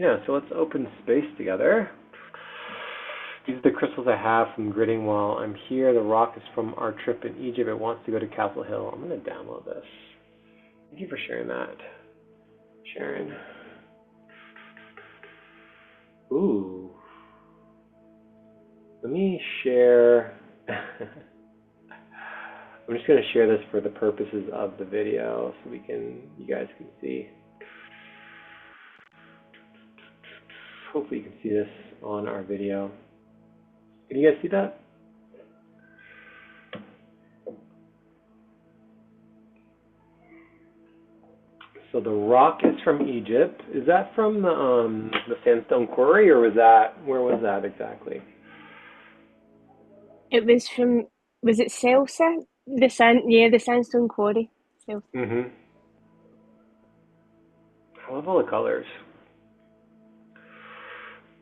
Yeah, so let's open space together. These are the crystals I have from gridding while I'm here. The rock is from our trip in Egypt. It wants to go to Castle Hill. I'm going to download this. Thank you for sharing that, Sharon. Ooh. Let me share. I'm just going to share this for the purposes of the video so you guys can see. Hopefully you can see this on our video. Can you guys see that? So the rock is from Egypt. Is that from the sandstone quarry, or where was that exactly? It was from, was it Celsa? The sandstone quarry. Celsa. Mm-hmm. I love all the colors.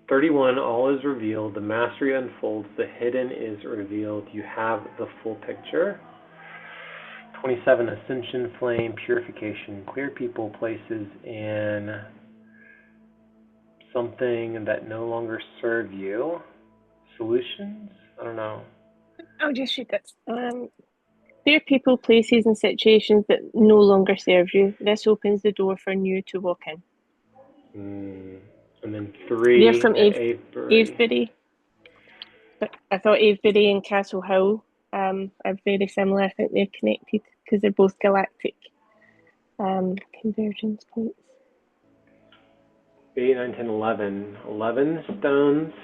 31, all is revealed. The mastery unfolds. The hidden is revealed. You have the full picture. 27, ascension, flame, purification, clear people, places, and something that no longer serve you. Solutions? I don't know. I'll just read this. Clear people, places, and situations that no longer serve you. This opens the door for new to walk in. And then 3, they're from Avebury. Avebury. But I thought Avebury and Castle Hill are very similar. I think they're connected because they're both galactic convergence points. 8, 9, 10, 11. 11 stones,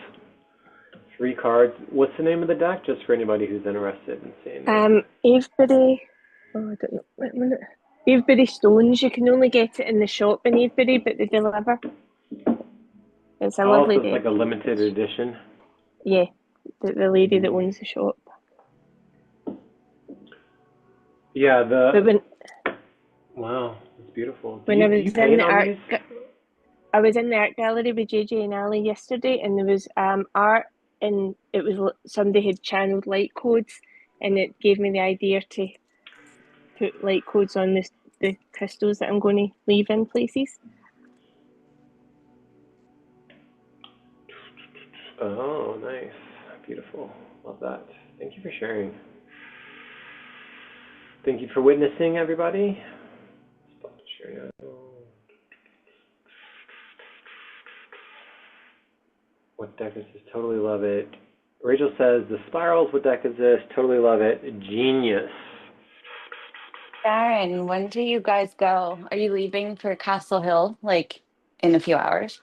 3 cards. What's the name of the deck, just for anybody who's interested in seeing it? Avebury. Oh, I don't know. Wait a minute. Avebury stones. You can only get it in the shop in Avebury, but they deliver. It's a lovely So it's deck. like a limited edition? Yeah, the lady that owns the shop. Yeah, wow, it's beautiful. I was in the art gallery with JJ and Ali yesterday, and there was art, and it was somebody had channeled light codes, and it gave me the idea to put light codes on the crystals that I'm going to leave in places. Oh, nice. Beautiful. Love that. Thank you for sharing. Thank you for witnessing, everybody. Stop sharing. What deck is this? Totally love it. Rachel says, the spirals, what deck is this? Totally love it. Genius. Sharon, when do you guys go? Are you leaving for Castle Hill, like in a few hours?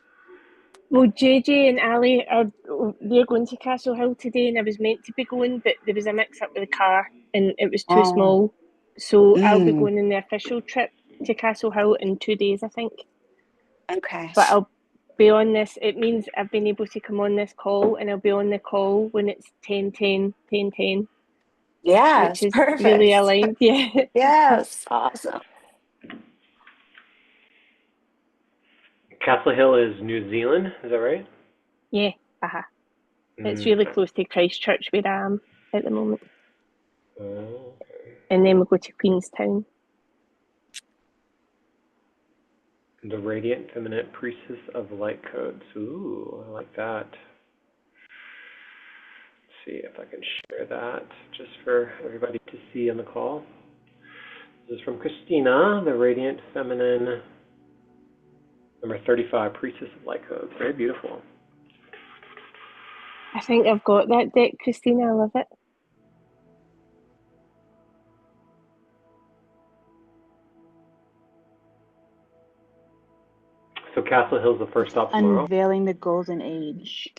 Well, JJ and Ali they're going to Castle Hill today, and I was meant to be going, but there was a mix-up with the car, and it was too small. So I'll be going on the official trip to Castle Hill in 2 days, I think. Okay. But I'll be on this. It means I've been able to come on this call, and I'll be on the call when it's 10:10, 10:10. Yeah, which is perfect. really aligned. Yeah. Yes, awesome. Castle Hill is New Zealand, is that right? Yeah. It's really close to Christchurch where I am at the moment. Okay. And then we go to Queenstown. The Radiant Feminine Priestess of Light Codes. Ooh, I like that. Let's see if I can share that just for everybody to see on the call. This is from Christina, the Radiant Feminine, number 35, Priestess of Light Codes. Very beautiful. I think I've got that deck, Christina. I love it. So Castle Hill's the first stop tomorrow? Unveiling the Golden Age.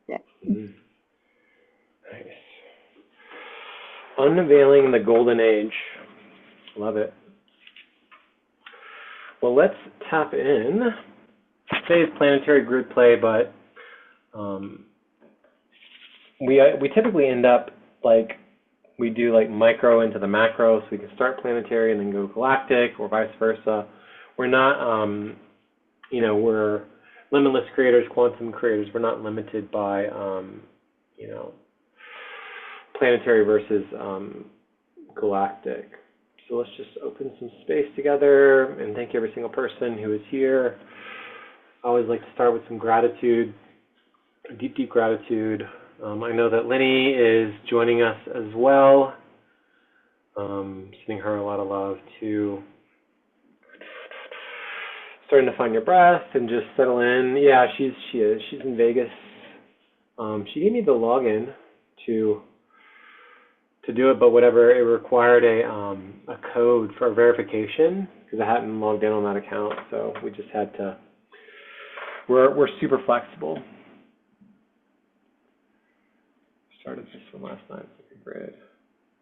Yeah. Nice. Unveiling the Golden Age. Love it. Well, let's tap in. Today is planetary grid play, but we typically end up we do micro into the macro, so we can start planetary and then go galactic, or vice versa. We're not, we're limitless creators, quantum creators. We're not limited by, planetary versus galactic. So let's just open some space together and thank every single person who is here. I always like to start with some gratitude, deep, deep gratitude. I know that Lenny is joining us as well. Sending her a lot of love too. Starting to find your breath and just settle in. Yeah, she is. She's in Vegas. She gave me the login to do it, but whatever, it required a code for verification because I hadn't logged in on that account, so we just had to. We're super flexible. Started this one last night. Like a grid.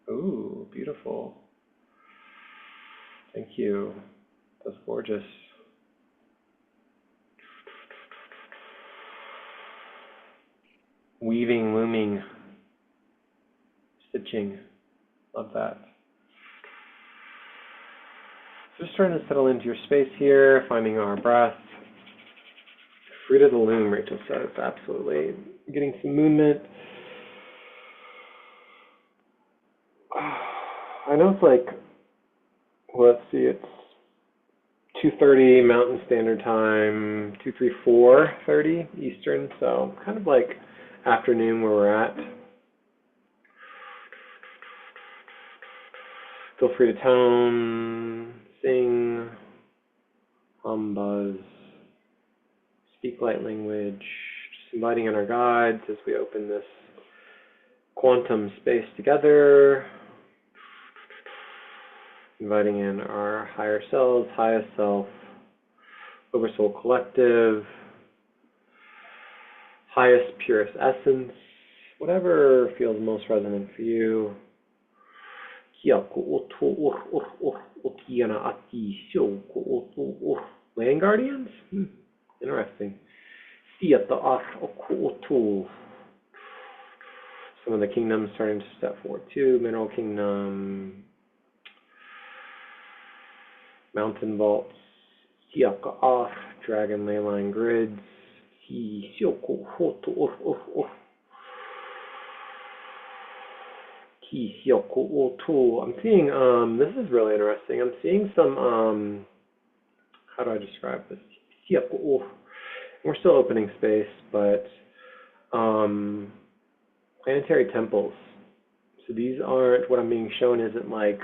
Ooh, beautiful. Thank you. That's gorgeous. Weaving, looming, stitching. Love that. Just trying to settle into your space here, finding our breath. Fruit of the loom, Rachel says. Absolutely. Getting some movement. I know it's like, well, let's see, it's 2:30 Mountain Standard Time, 4:30 Eastern, so kind of like afternoon where we're at. Feel free to tone, sing, hum, buzz, speak light language, just inviting in our guides as we open this quantum space together, inviting in our higher selves, highest self, oversoul collective, highest, purest essence, whatever feels most resonant for you. Land guardians? Interesting. Some of the kingdoms starting to step forward too. Mineral kingdom, mountain vaults, dragon ley line grids. I'm seeing, this is really interesting. I'm seeing some, how do I describe this? We're still opening space, but planetary temples. So these aren't, what I'm being shown isn't like,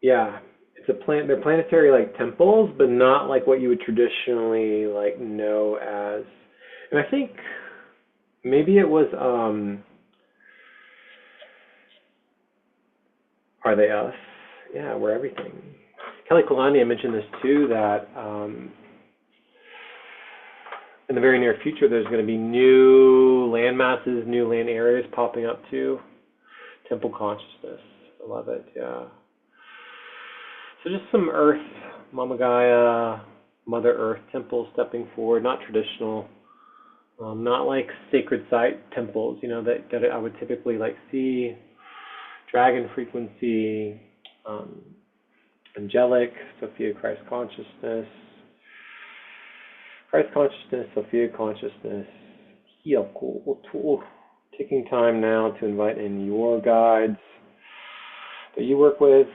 yeah, they're planetary like temples, but not like what you would traditionally like know as. And I think maybe it was, are they us? Yeah, we're everything. Kelly Kalani, I mentioned this too, that in the very near future, there's going to be new land masses, new land areas popping up too. Temple consciousness. I love it, yeah. So just some earth, Mama Gaia, Mother Earth temples stepping forward, not traditional, not like sacred site temples, you know, that I would typically like see. Dragon frequency, angelic, Sophia Christ consciousness, Sophia consciousness. Taking time now to invite in your guides that you work with.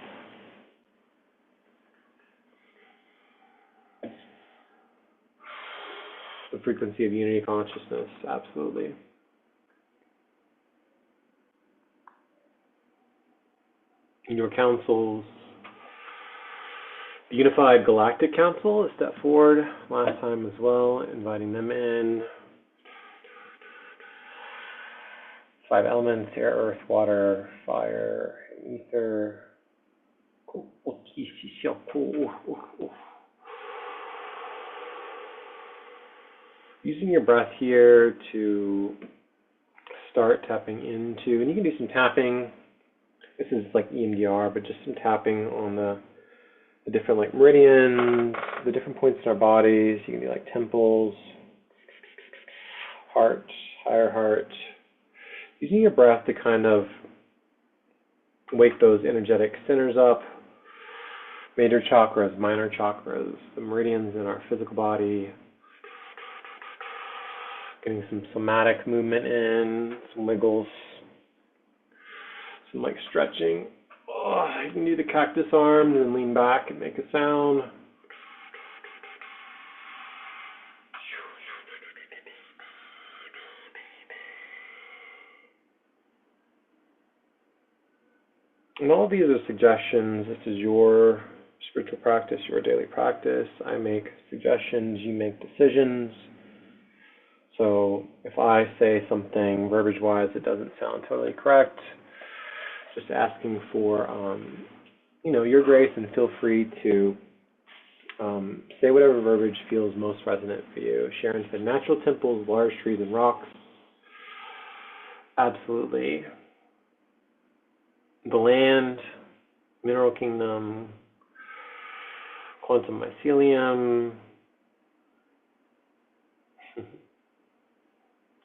The frequency of unity consciousness, absolutely. Your councils, the Unified Galactic Council has stepped forward last time as well, inviting them in. 5 elements, air, earth, water, fire, and ether. Using your breath here to start tapping into, and you can do some tapping. This is like EMDR, but just some tapping on the different like meridians, the different points in our bodies. You can do like temples, heart, higher heart. Using your breath to kind of wake those energetic centers up. Major chakras, minor chakras, the meridians in our physical body. Getting some somatic movement in, some wiggles. Some like stretching. Oh, you can do the cactus arms and lean back and make a sound. And all these are suggestions. This is your spiritual practice, your daily practice. I make suggestions, you make decisions. So if I say something verbiage-wise that doesn't sound totally correct, just asking for, your grace, and feel free to say whatever verbiage feels most resonant for you. Sharon said, natural temples, large trees and rocks. Absolutely. The land, mineral kingdom, quantum mycelium,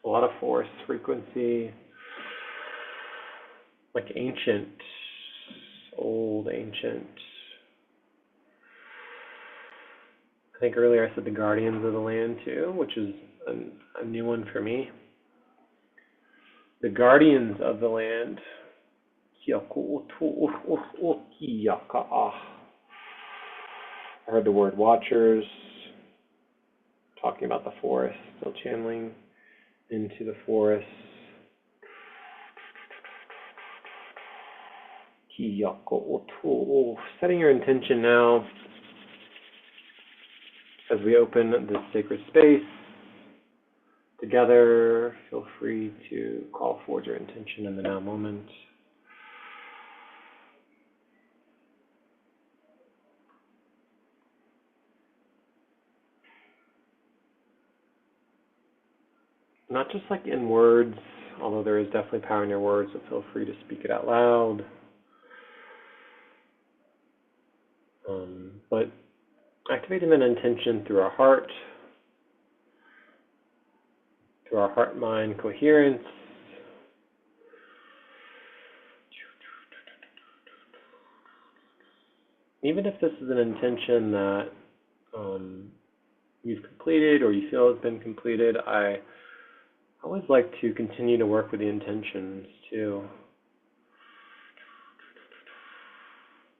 a lot of force frequency, like ancient, old ancient. I think earlier I said the guardians of the land too, which is a new one for me. The guardians of the land. I heard the word watchers, talking about the forest, still channeling into the forest. Setting your intention now as we open this sacred space together. Feel free to call forward your intention in the now moment. Not just like in words, although there is definitely power in your words, so feel free to speak it out loud. But activating that intention through our heart, through our heart-mind coherence. Even if this is an intention that you've completed or you feel has been completed, I always like to continue to work with the intentions too.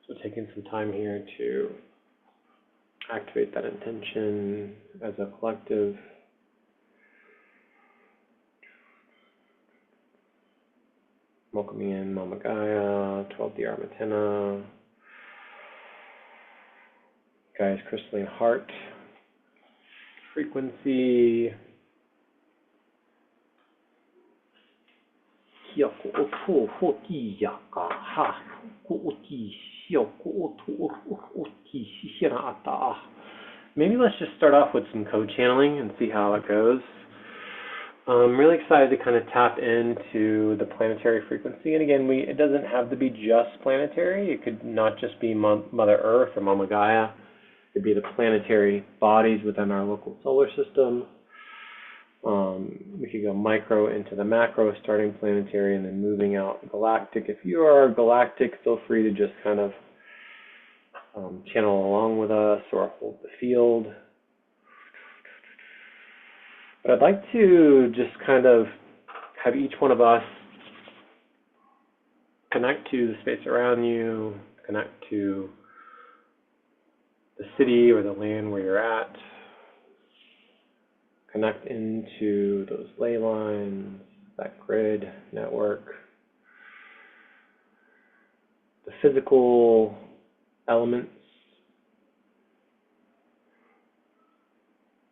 So taking some time here to activate that intention as a collective. Welcoming in Mama Gaia, 12D Armatena, Gaia's crystalline heart, frequency. Maybe let's just start off with some code channeling and see how it goes. I'm really excited to kind of tap into the planetary frequency. And again, it doesn't have to be just planetary. It could not just be Mother Earth or Mama Gaia. It could be the planetary bodies within our local solar system. We could go micro into the macro, starting planetary and then moving out galactic. If you are galactic, feel free to just kind of channel along with us or hold the field. But I'd like to just kind of have each one of us connect to the space around you, connect to the city or the land where you're at, connect into those ley lines, that grid network, the physical elements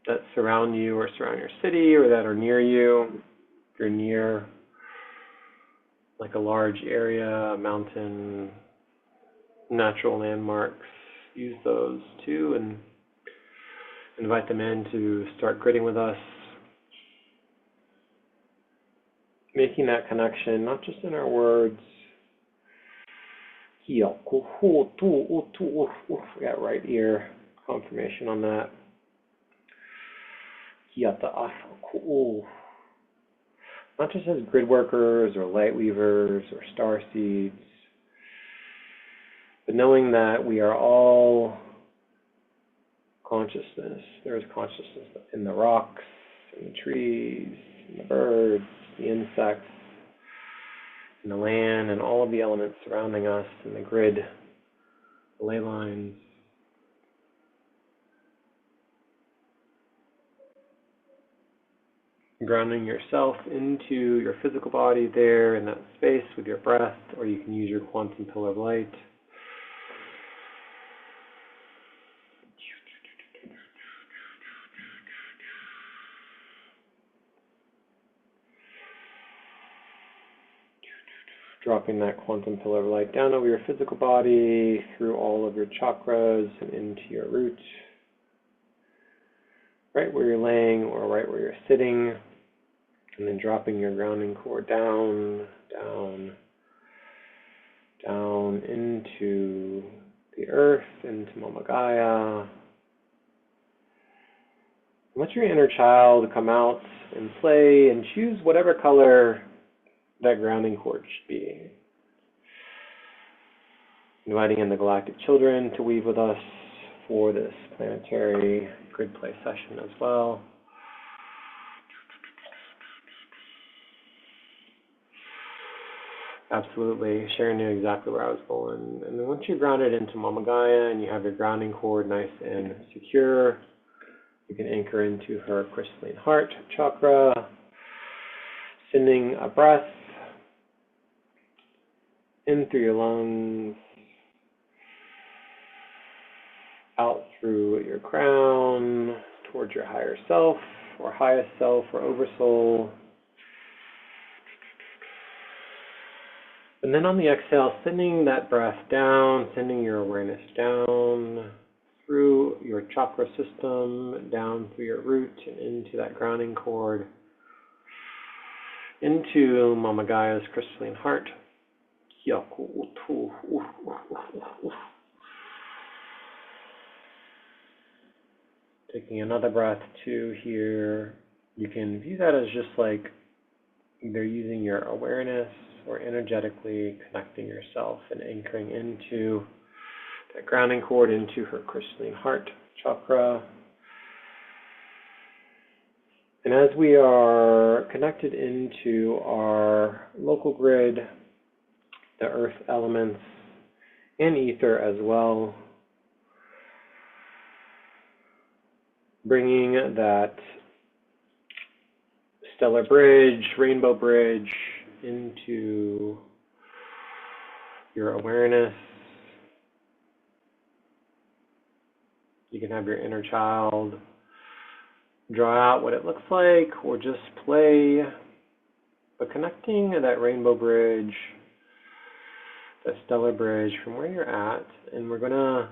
that surround you or surround your city or that are near you. If you're near like a large area, a mountain, natural landmarks, use those too and invite them in to start gridding with us. Making that connection, not just in our words. We got right ear confirmation on that. Not just as grid workers or light weavers or star seeds, but knowing that we are all consciousness. There is consciousness in the rocks, in the trees, in the birds, the insects, in the land, and all of the elements surrounding us in the grid, the ley lines. Grounding yourself into your physical body there in that space with your breath, or you can use your quantum pillar of light. Dropping that quantum pillar of light down over your physical body, through all of your chakras and into your root. Right where you're laying or right where you're sitting. And then dropping your grounding cord down, down, down into the earth, into Mama Gaia. Let your inner child come out and play and choose whatever color that grounding cord should be. Inviting in the galactic children to weave with us for this planetary grid play session as well. Absolutely. Sharon knew exactly where I was going. And then once you're grounded into Mama Gaia and you have your grounding cord nice and secure, you can anchor into her crystalline heart chakra, sending a breath in through your lungs, out through your crown, towards your higher self, or highest self, or oversoul. And then on the exhale, sending that breath down, sending your awareness down through your chakra system, down through your root and into that grounding cord, into Mama Gaia's crystalline heart. Taking another breath too here. You can view that as just like either using your awareness or energetically connecting yourself and anchoring into that grounding cord, into her crystalline heart chakra. And as we are connected into our local grid, the earth elements and ether as well, bringing that stellar bridge, rainbow bridge, into your awareness. You can have your inner child draw out what it looks like or just play, but connecting that rainbow bridge, that stellar bridge from where you're at, and we're going to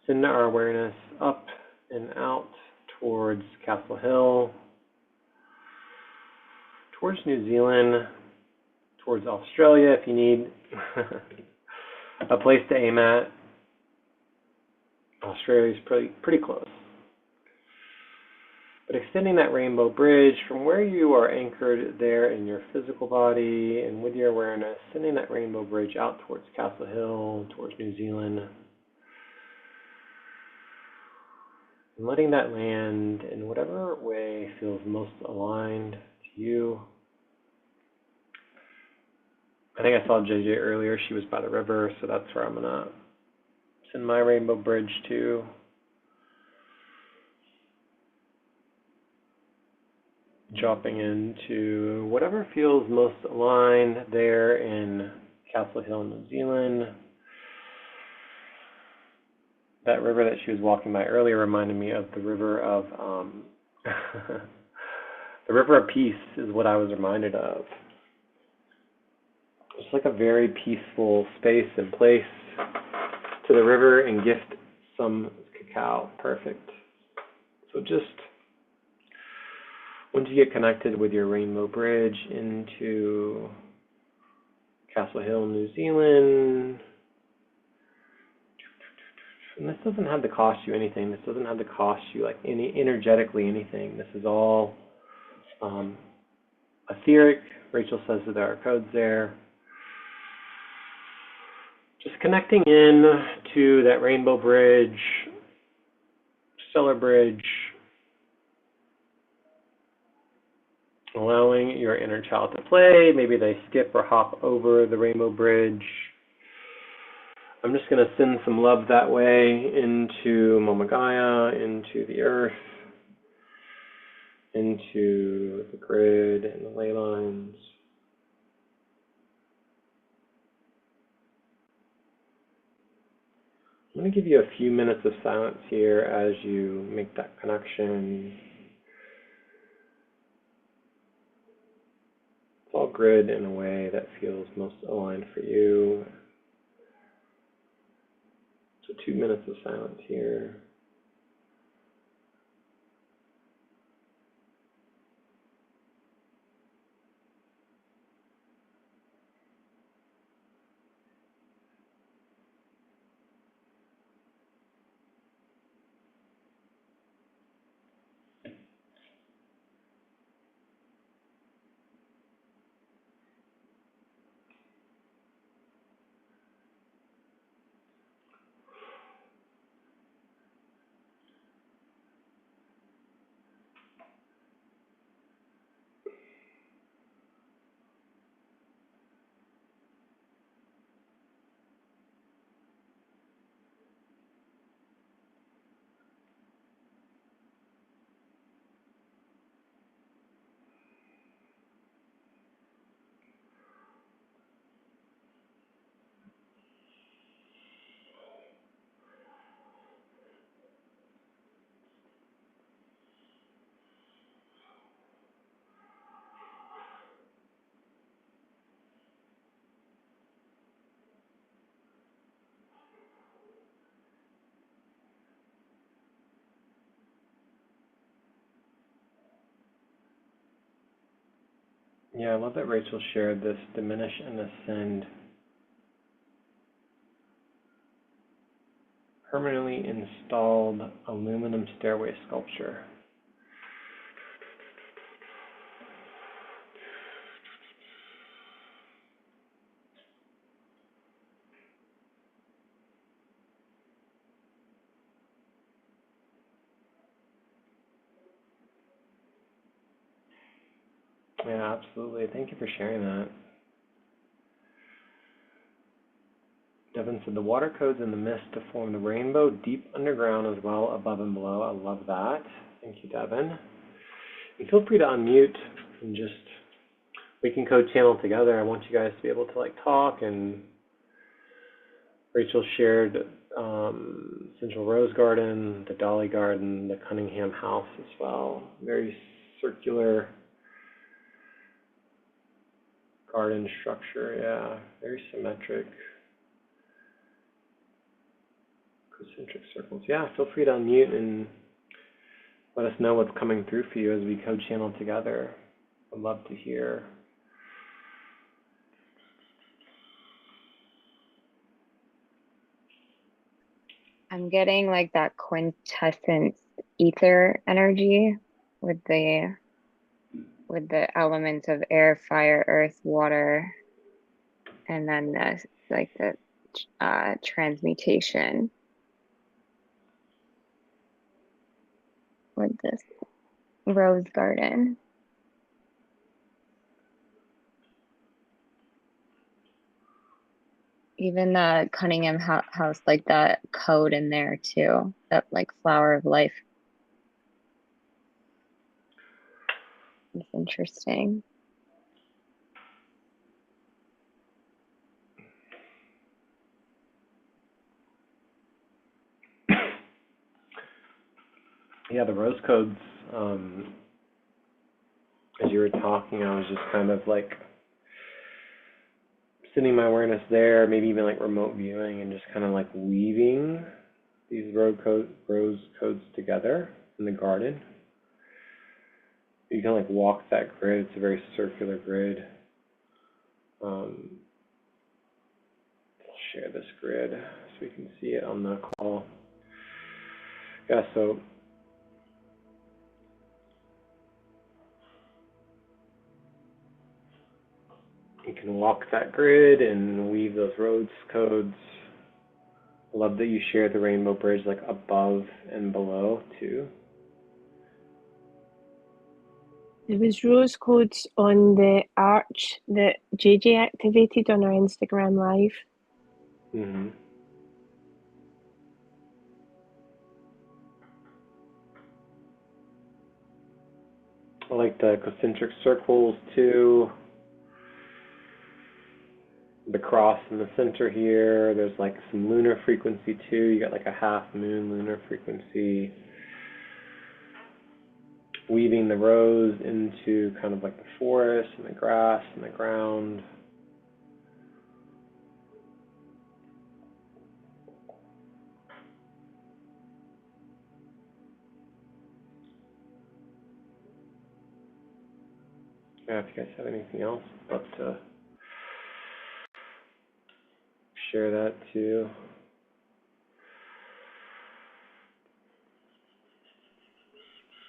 send our awareness up and out towards Castle Hill, towards New Zealand, towards Australia if you need a place to aim at. Australia is pretty close. But extending that rainbow bridge from where you are anchored there in your physical body and with your awareness, sending that rainbow bridge out towards Castle Hill, towards New Zealand. And letting that land in whatever way feels most aligned to you. I think I saw JJ earlier. She was by the river, so that's where I'm going to send my rainbow bridge to. Dropping into whatever feels most aligned there in Castle Hill, New Zealand. That river that she was walking by earlier reminded me of the river of, the river of peace is what I was reminded of. It's like a very peaceful space and place to the river and gift some cacao. Perfect. So just once you get connected with your rainbow bridge into Castle Hill, New Zealand, and this doesn't have to cost you anything. This doesn't have to cost you like energetically anything. This is all etheric. Rachel says that there are codes there. Just connecting in to that rainbow bridge, stellar bridge, allowing your inner child to play. Maybe they skip or hop over the rainbow bridge. I'm just going to send some love that way into Mama Gaia, into the earth, into the grid and the ley lines. I'm going to give you a few minutes of silence here as you make that connection. It's all grid in a way that feels most aligned for you. So 2 minutes of silence here. Yeah, I love that Rachel shared this diminish and ascend permanently installed aluminum stairway sculpture. Yeah, absolutely. Thank you for sharing that. Devin said the water codes in the mist to form the rainbow deep underground as well, above and below. I love that. Thank you, Devin. And feel free to unmute and just, we can code channel together. I want you guys to be able to like talk, and Rachel shared Central Rose Garden, the Dolly Garden, the Cunningham House as well. Very circular garden structure, yeah, very symmetric, concentric circles. Yeah, feel free to unmute and let us know what's coming through for you as we code channel together. I'd love to hear. I'm getting like that quintessence ether energy with the elements of air, fire, earth, water, and then the transmutation with this rose garden. Even the Cunningham house, like that code in there too, that like flower of life. It's interesting. Yeah, the rose codes, as you were talking, I was just kind of like sending my awareness there, maybe even like remote viewing, and just kind of like weaving these rose codes together in the garden. You can like walk that grid. It's a very circular grid. I'll share this grid so we can see it on the call. Yeah, so you can walk that grid and weave those rose codes. I love that you shared the rainbow bridge like above and below too. There was rose codes on the arch that JJ activated on our Instagram live. Mm-hmm. I like the concentric circles too. The cross in the center here. There's like some lunar frequency too. You got like a half moon lunar frequency. Weaving the rose into kind of like the forest and the grass and the ground. Yeah, if you guys have anything else, I'd love to share that too.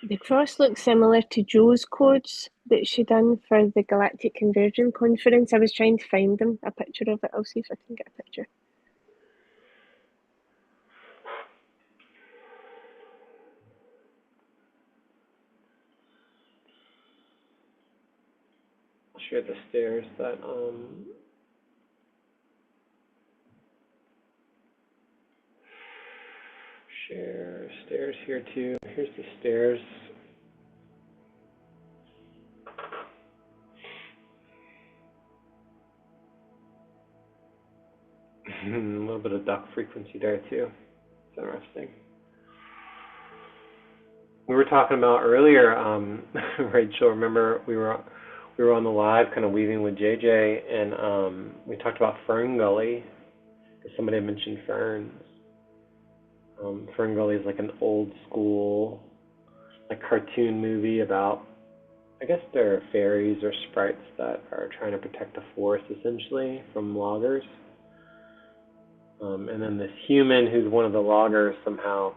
The cross looks similar to Joe's codes that she done for the Galactic Conversion Conference. I was trying to find them, a picture of it. I'll see if I can get a picture. I'll share the stairs that share stairs here too. Here's the stairs. A little bit of duck frequency there too. It's interesting. We were talking about earlier, Rachel, remember we were on the live kind of weaving with JJ, and we talked about Fern Gully. Somebody had mentioned ferns. Fern Gully is like an old school like cartoon movie about, I guess they're fairies or sprites that are trying to protect the forest essentially from loggers. And then this human who's one of the loggers somehow,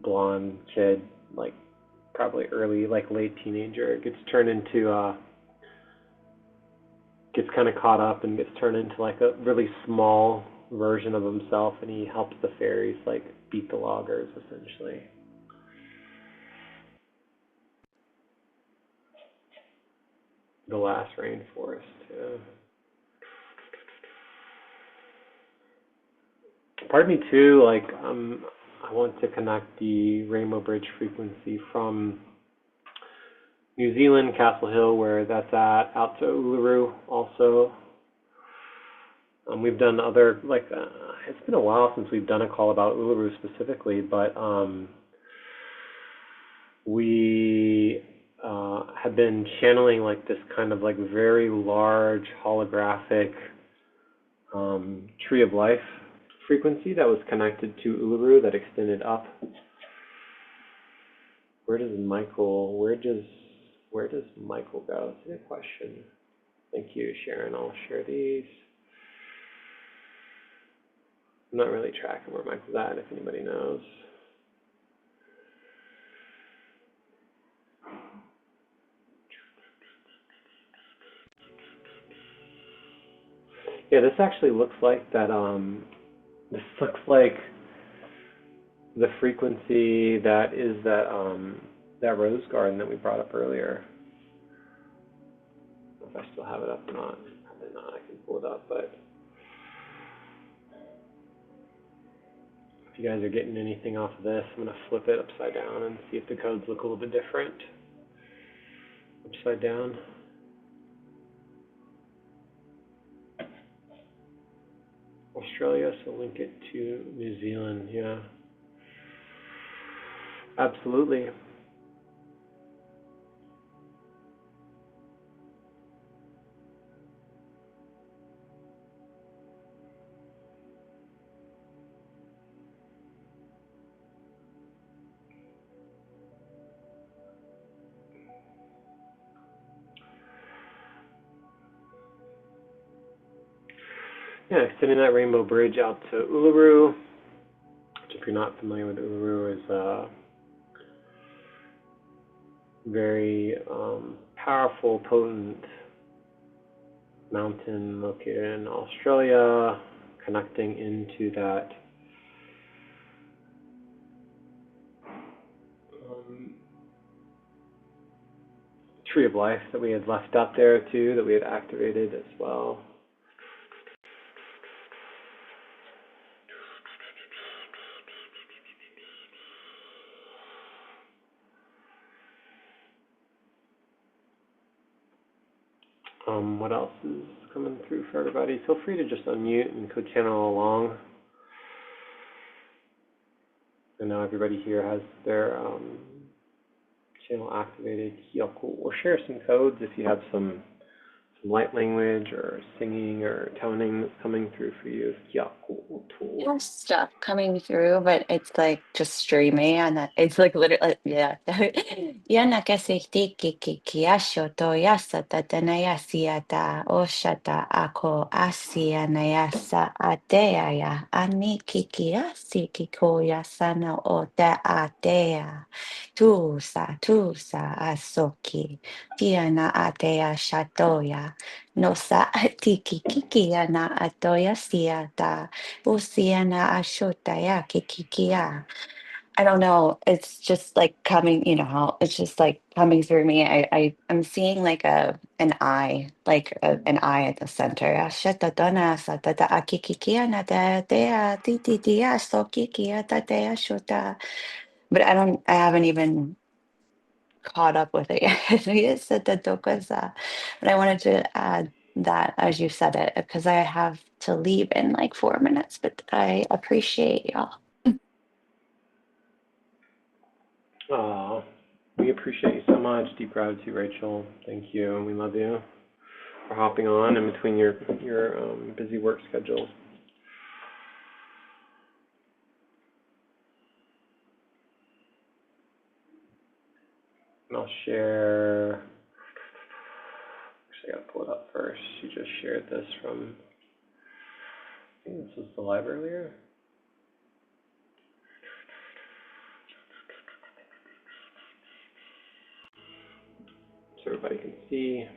blonde kid, like probably early, like late teenager, gets turned into, gets kind of caught up and gets turned into like a really small version of himself, and he helps the fairies like beat the loggers essentially. The last rainforest, yeah. Part of me too, like I want to connect the Rainbow Bridge frequency from New Zealand, Castle Hill, where that's at, out to Uluru also. We've done other, like, it's been a while since we've done a call about Uluru specifically, but we have been channeling like this kind of like very large holographic tree of life frequency that was connected to Uluru that extended up. Where does Michael go? That's a good question. Thank you, Sharon. I'll share these. I'm not really tracking where Michael's at, if anybody knows. Yeah, this actually looks like that, this looks like the frequency that is that rose garden that we brought up earlier. I don't know if I still have it up or not. Probably not. I can pull it up, but if you guys are getting anything off of this, I'm going to flip it upside down and see if the codes look a little bit different. Upside down. Australia, so link it to New Zealand, yeah. Absolutely. Yeah, extending that rainbow bridge out to Uluru, which if you're not familiar with Uluru is very powerful, potent mountain located in Australia, connecting into that tree of life that we had left out there too, that we had activated as well. What else is coming through for everybody? Feel free to just unmute and co-channel along. I know everybody here has their channel activated. Or share some codes if you have some light language or singing or toning that's coming through for you. There's stuff coming through, but it's like just streaming and it's like literally, yeah. Yana kasihti ki ashoto yasata tanayasiata oshata ako asianayasa ateaya ani kiki asi kiko yasana o te atea tusa asoki tiana atea shatoya no sa atiki kiki ana atoya siata Usiana Ashotaya Kikikia. I don't know. It's just like coming, you know, how it's just like coming through me. I'm seeing like an eye, like an eye at the center. Ashatadona satata akikikia na dea tititia sokikia tatea shota. But I haven't even caught up with it yet. Yes, but I wanted to add that as you said it because I have to leave in like 4 minutes, but I appreciate y'all. We appreciate you so much. Deep gratitude, Rachel. Thank you, and we love you for hopping on in between your busy work schedules. And I'll share. Actually, I gotta pull it up first. She just shared this from. I think this was the live earlier. So everybody can see.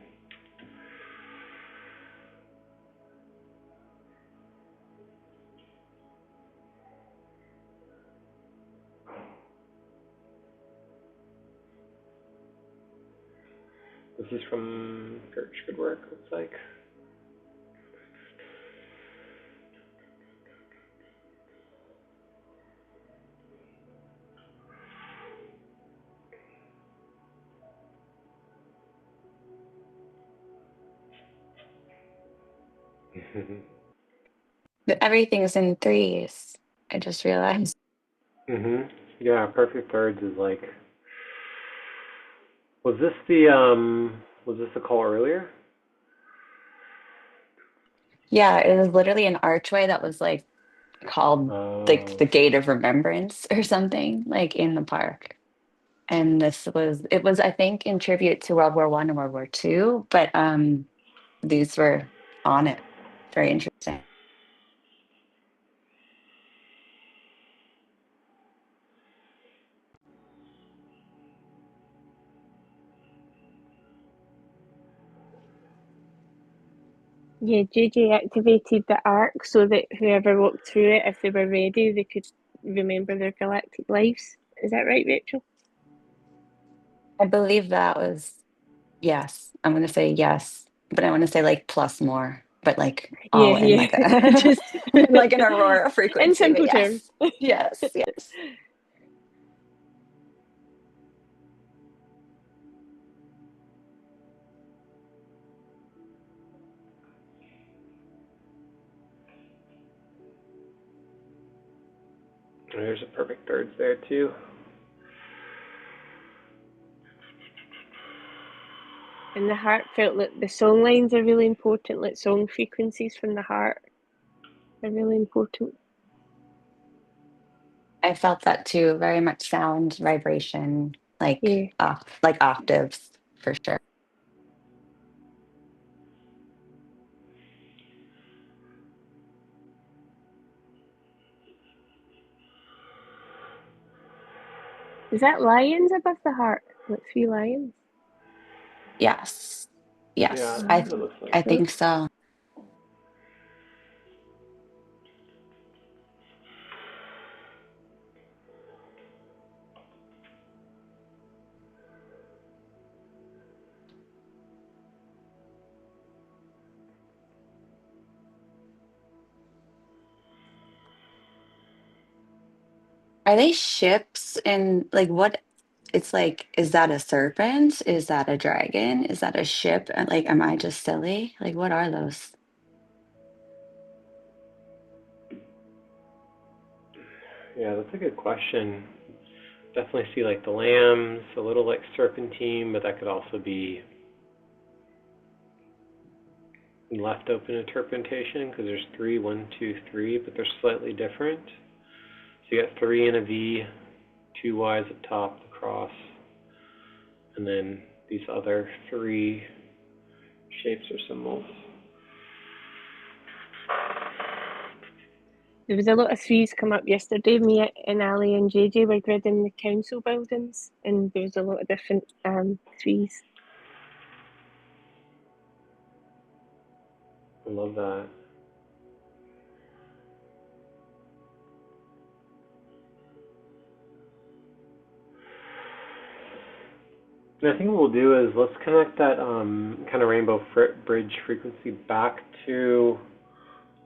This is from Gertch Good Work, looks like. But everything's in threes. I just realized. Yeah, perfect thirds is like. Was this the call earlier? Yeah, it was literally an archway that was like called like the Gate of Remembrance or something, like in the park. And it was I think in tribute to World War One and World War Two, but these were on it. Very interesting. Yeah, JJ activated the arc so that whoever walked through it, if they were ready, they could remember their galactic lives. Is that right, Rachel? I believe that was yes. I'm gonna say yes, but I want to say like plus more, but like all in like a just like an aurora frequency. in simple but yes, terms. yes, yes. There's a perfect thirds there too. And the heart felt like the song lines are really important, like song frequencies from the heart are really important. I felt that too. Very much sound, vibration, like like octaves for sure. Is that lions above the heart? Like 3 lions? Yes, yes. Yeah, it looks like I think so. Are they ships and like what it's like, is that a serpent? Is that a dragon? Is that a ship? And like, am I just silly? Like, what are those? Yeah, that's a good question. Definitely see like the lambs, a little like serpentine, but that could also be left open interpretation because there's 3, 1, 2, 3, but they're slightly different. So you got 3 in a V, 2 Ys up top, the cross, and then these other 3 shapes or symbols. There was a lot of threes come up yesterday. Me and Ali and JJ were gridding the council buildings, and there was a lot of different threes. I love that. And I think what we'll do is let's connect that kind of rainbow bridge frequency back to,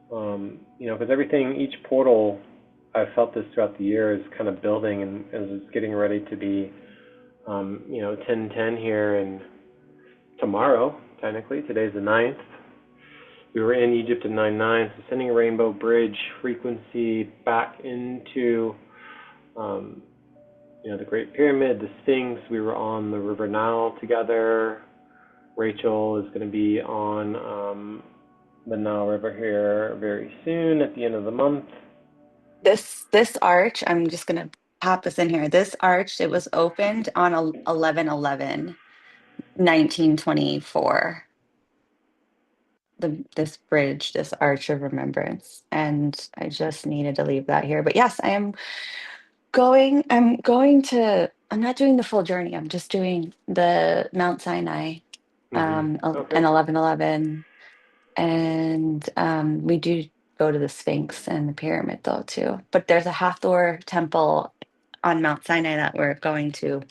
because everything, each portal, I've felt this throughout the year, is kind of building and is getting ready to be, 10:10 here, and tomorrow, technically, today's the 9th. We were in Egypt at 9/9, so sending a rainbow bridge frequency back into, the Great Pyramid, the Sphinx. We were on the River Nile together. Rachel is going to be on the Nile River here very soon at the end of the month. This arch, I'm just gonna pop this in here. This arch, it was opened on 11/11/1924. This bridge, this arch of remembrance, and I just needed to leave that here. But yes, I'm not doing the full journey. I'm just doing the Mount Sinai, and Okay. 11/11, and we do go to the Sphinx and the pyramid though too. But there's a Hathor temple on Mount Sinai that we're going to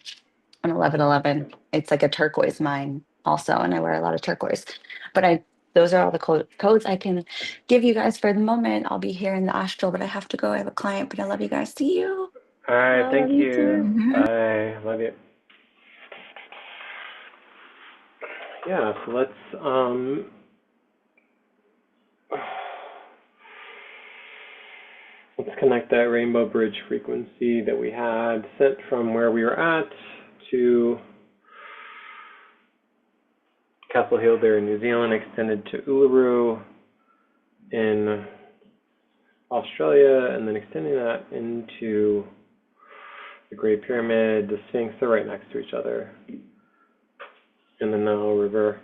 on 11/11. It's like a turquoise mine also, and I wear a lot of turquoise. But those are all the codes I can give you guys for the moment. I'll be here in the astral, but I have to go. I have a client, but I love you guys. See you. All right, I thank love you you. too. Bye. Love you. Yeah, so let's connect that rainbow bridge frequency that we had sent from where we were at to Castle Hill there in New Zealand, extended to Uluru in Australia, and then extending that into the Great Pyramid, the Sphinx. They're right next to each other. And the Nile River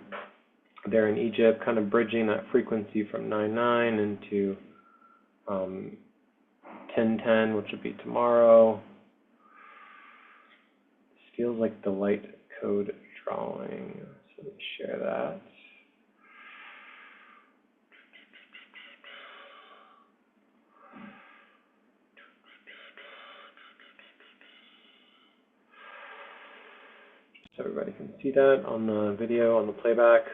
there in Egypt, kind of bridging that frequency from 9/9 into 10:10, which would be tomorrow. This feels like the light code drawing. So let me share that. Just so everybody can see that on the video, on the playback.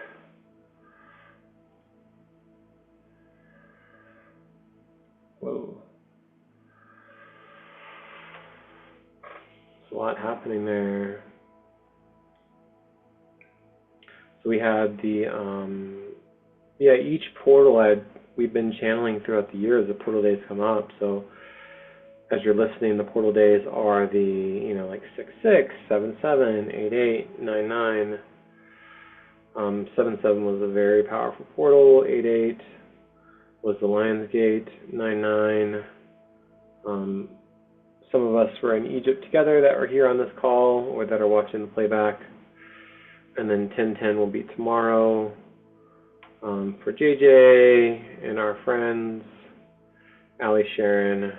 Whoa. There's a lot happening there. So we had the, each portal we've been channeling throughout the year as the portal days come up. So as you're listening, the portal days are the, like 6/6, 7/7, 8/8, 9/9. 7/7 was a very powerful portal. 8/8 was the Lion's Gate. 9/9. Some of us were in Egypt together that are here on this call or that are watching the playback. And then 10:10 will be tomorrow for JJ and our friends, Ali, Sharon,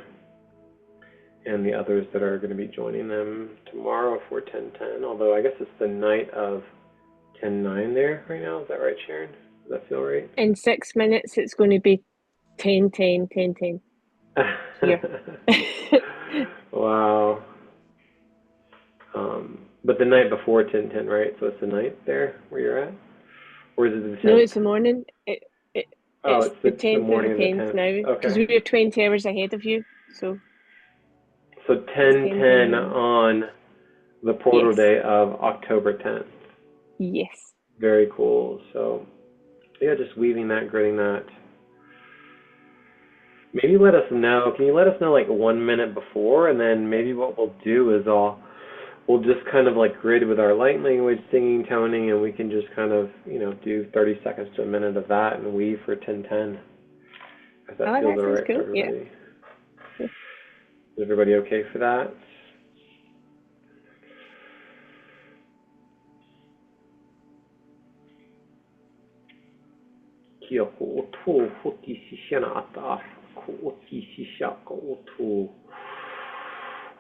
and the others that are going to be joining them tomorrow for 10:10. Although I guess it's the night of 10/9 there right now. Is that right, Sharon? Does that feel right? In 6 minutes, it's going to be 10:10, 10:10. Here. Wow. But the night before 10:10, right? So it's the night there where you're at? Or is it the 10th? No, it's the morning. Oh, It's the 10th morning of the of the 10th 10th. now, because Okay. we're 20 hours ahead of you. So 10:10 now. on the portal Yes. day of October 10th. Yes. Very cool. So, yeah, just weaving that, gridding that. Maybe let us know. Can you let us know like 1 minute before, and then maybe what we'll do is we'll just kind of like grid with our light language, singing, toning, and we can just kind of, do 30 seconds to a minute of that and weave for 10:10. If that feels That all sounds right cool. for everybody. Yeah. Is everybody okay for that? Kia ko otu hoti shishana ata ko oti shishaka otu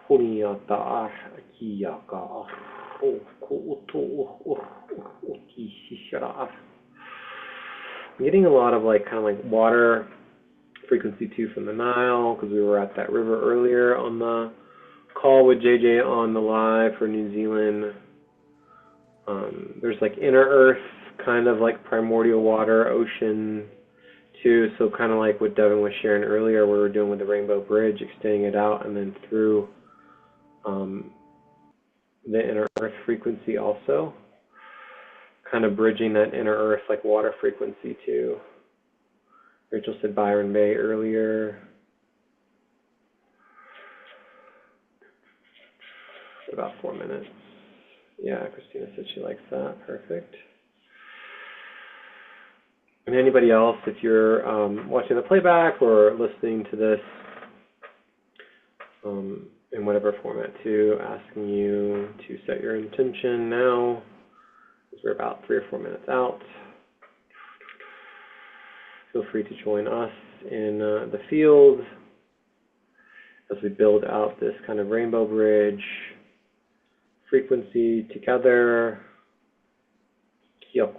honi ata kia ka ro ko otu oti shishara. I'm getting a lot of like kind of like water frequency too from the Nile, because we were at that river earlier on the call with JJ on the live for New Zealand. There's like inner earth, kind of like primordial water, ocean too. So kind of like what Devin was sharing earlier, we were doing with the Rainbow Bridge, extending it out and then through the inner earth frequency also. Kind of bridging that inner earth like water frequency too. Rachel said Byron Bay earlier. About 4 minutes. Yeah, Christina said she likes that. Perfect. And anybody else, if you're watching the playback or listening to this in whatever format too, asking you to set your intention now, because we're about 3 or 4 minutes out. Feel free to join us in the field as we build out this kind of rainbow bridge frequency together. It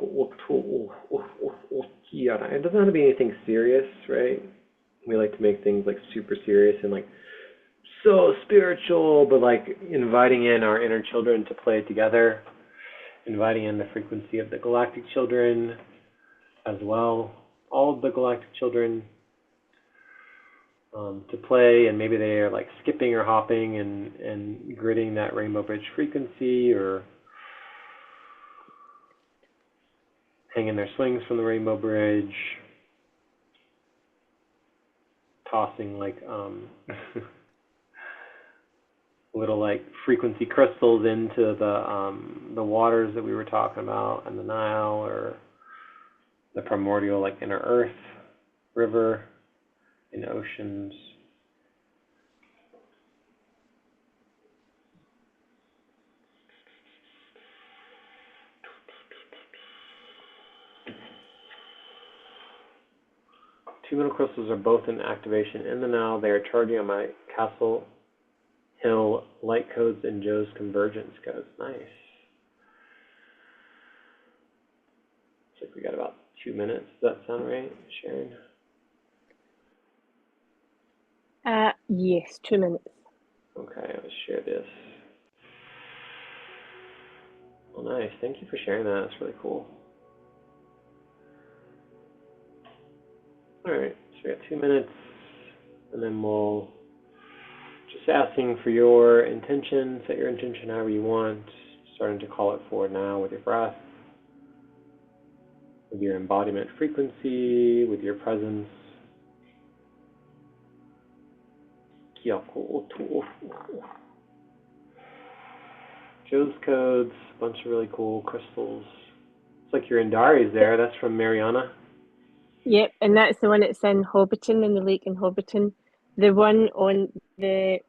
doesn't have to be anything serious, right? We like to make things like super serious and like so spiritual, but like inviting in our inner children to play together, inviting in the frequency of the galactic children as well, all of the galactic children to play, and maybe they are like skipping or hopping and gridding that rainbow bridge frequency, or hanging their swings from the rainbow bridge, tossing like little like frequency crystals into the waters that we were talking about, and the Nile, or the primordial like inner earth river in oceans. Two middle crystals are both in activation in the Nile. They are charging on my Castle Hill light codes and Joe's convergence codes. Nice. Looks like we got about 2 minutes. Does that sound right, Sharon? Yes, 2 minutes. Okay, let's share this. Well, nice. Thank you for sharing that. That's really cool. All right, so we got 2 minutes, and then we'll just asking for your intention. Set your intention however you want. Starting to call it forward now with your breath, with your embodiment frequency, with your presence. Joe's codes, a bunch of really cool crystals. It's like your Indari's there. That's from Mariana. Yep, and that's the one that's in Hobbiton, in the lake in Hobbiton. The one on the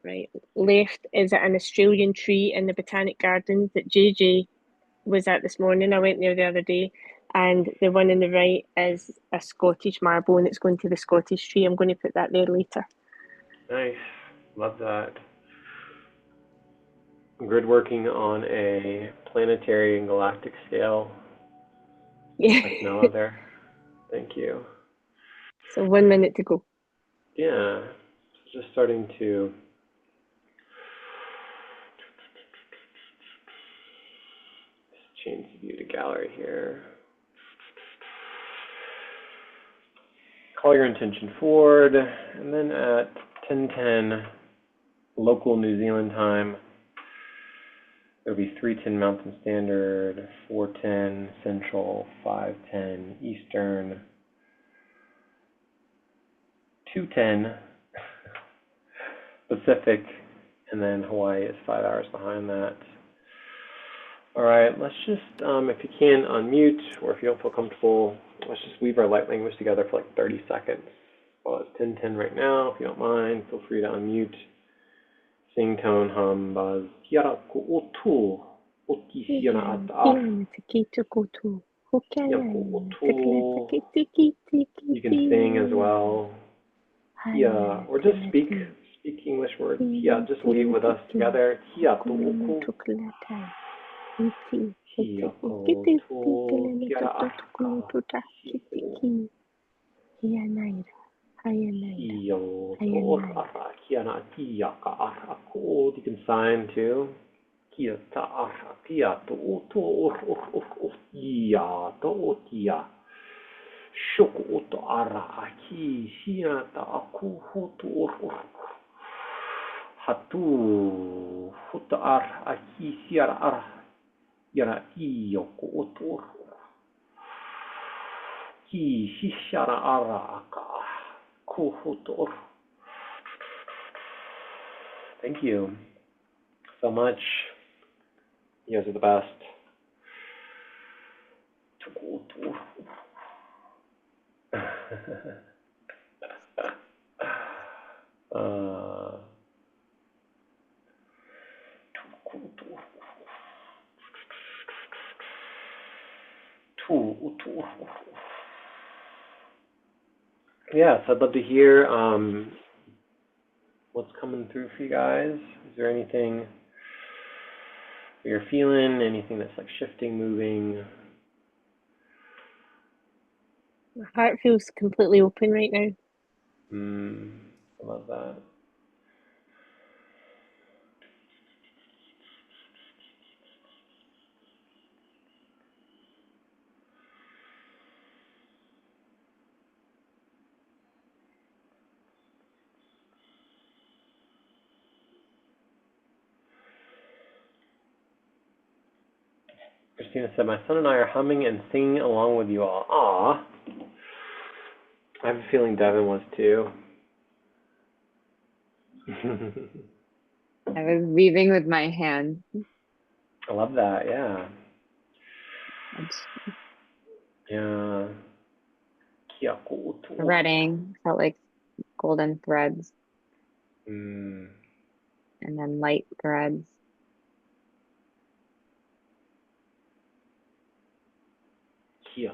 left is an Australian tree in the Botanic Gardens that JJ was at this morning. I went there the other day. And the one on the right is a Scottish marble, and it's going to the Scottish tree. I'm going to put that there later. Nice. Love that. Grid working on a planetary and galactic scale. Yeah. Like no other. Thank you. So 1 minute to go. Yeah. Just starting to change the view to gallery here. Call your intention forward, and then at 10:10 local New Zealand time, It'll be 3:10 Mountain Standard, 4:10 Central, 5:10 Eastern, 2:10 Pacific, and then Hawaii is 5 hours behind that. All right, let's just, if you can, unmute, or if you don't feel comfortable, let's just weave our light language together for like 30 seconds. Well, it's 10:10 right now. If you don't mind, feel free to unmute. Sing, tone, hum, buzz. Kiara ku'otu, oki siana ata. You can sing as well. Kia, or just speak English words. Kia, just weave with us together. Kia tu'oku. Kia ko'otu, kiara aka. You can sign too. Kia ta'a, kia to'otu, ia to'otia. Shoko oto ara aki, hina ta'aku hotu hatu, hota ar aki, siara ara, yara iyo ko'otu. Ki hishara ara aka, kuhoto. Thank you so much. You guys are the best. Yes, I'd love to hear what's coming through for you guys. Is there anything you're feeling, anything that's like shifting, moving? My heart feels completely open right now. I love that. Christina said, my son and I are humming and singing along with you all. Aww. I have a feeling Devin was too. I was weaving with my hands. I love that, yeah. Yeah. Threading, felt like golden threads. Mm. And then light threads. Yeah,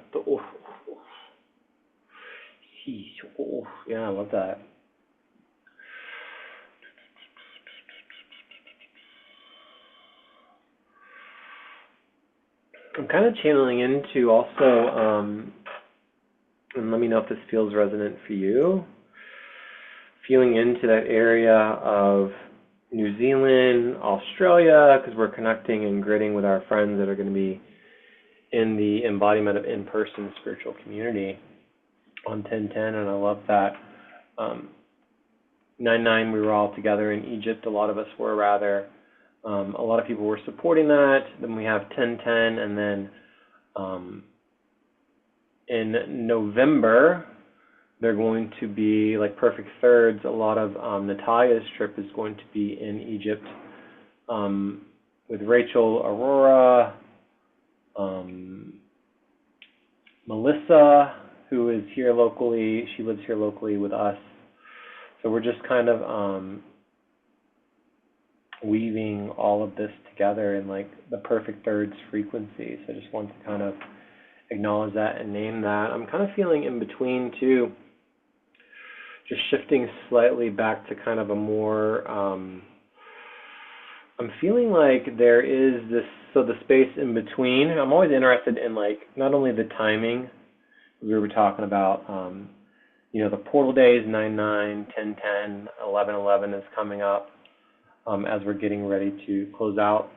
I love that. I'm kind of channeling into also, and let me know if this feels resonant for you, feeling into that area of New Zealand, Australia, because we're connecting and gridding with our friends that are going to be in the embodiment of in-person spiritual community on 10/10, and I love that. 9/9, we were all together in Egypt. A lot of us were, rather. A lot of people were supporting that. Then we have 10/10, and then in November, they're going to be like perfect thirds. A lot of Natalia's trip is going to be in Egypt with Rachel, Aurora, Melissa, who is here locally. She lives here locally with us. So we're just kind of weaving all of this together in like the perfect thirds frequency. So I just want to kind of acknowledge that and name that. I'm kind of feeling in between too, just shifting slightly back to kind of a more, I'm feeling like there is this, so the space in between, I'm always interested in like, not only the timing, we were talking about, you know, the portal days, 9/9, 10/10, 11/11 is coming up as we're getting ready to close out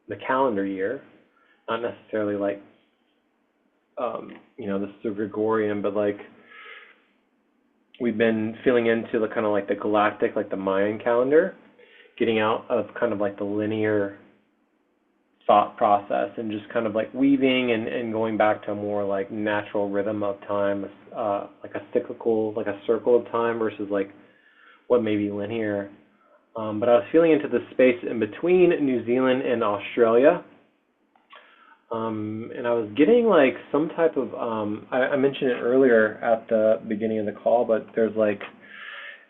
the calendar year. Not necessarily like, you know, this is the Gregorian, but like we've been feeling into the kind of like the galactic, like the Mayan calendar, getting out of kind of like the linear thought process and just kind of like weaving and going back to a more like natural rhythm of time, like a cyclical, like a circle of time versus like what may be linear. But I was feeling into the space in between New Zealand and Australia. And I was getting like some type of, I mentioned it earlier at the beginning of the call, but there's like,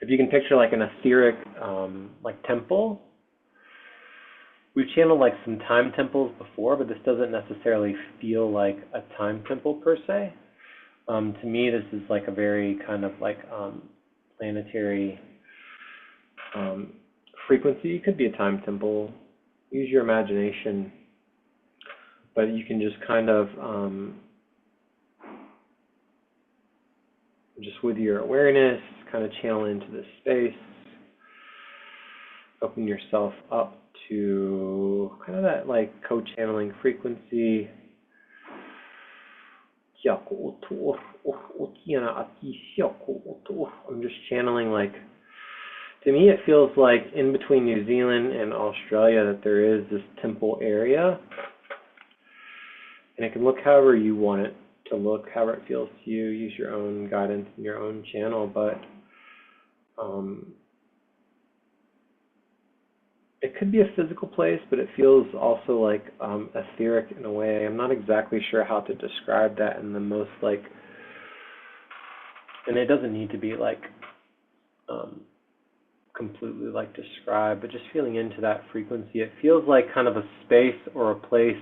if you can picture like an etheric like temple. We've channeled like some time temples before, but this doesn't necessarily feel like a time temple per se. To me, this is like a very kind of like planetary frequency. It could be a time temple. Use your imagination, but you can just kind of just with your awareness, kind of channel into this space. Open yourself up to kind of that like co-channeling frequency. I'm just channeling like, to me it feels like in between New Zealand and Australia that there is this temple area. And it can look however you want it to look, however it feels to you. Use your own guidance and your own channel, but it could be a physical place, but it feels also like etheric in a way. I'm not exactly sure how to describe that in the most like, and it doesn't need to be like completely like described, but just feeling into that frequency. It feels like kind of a space or a place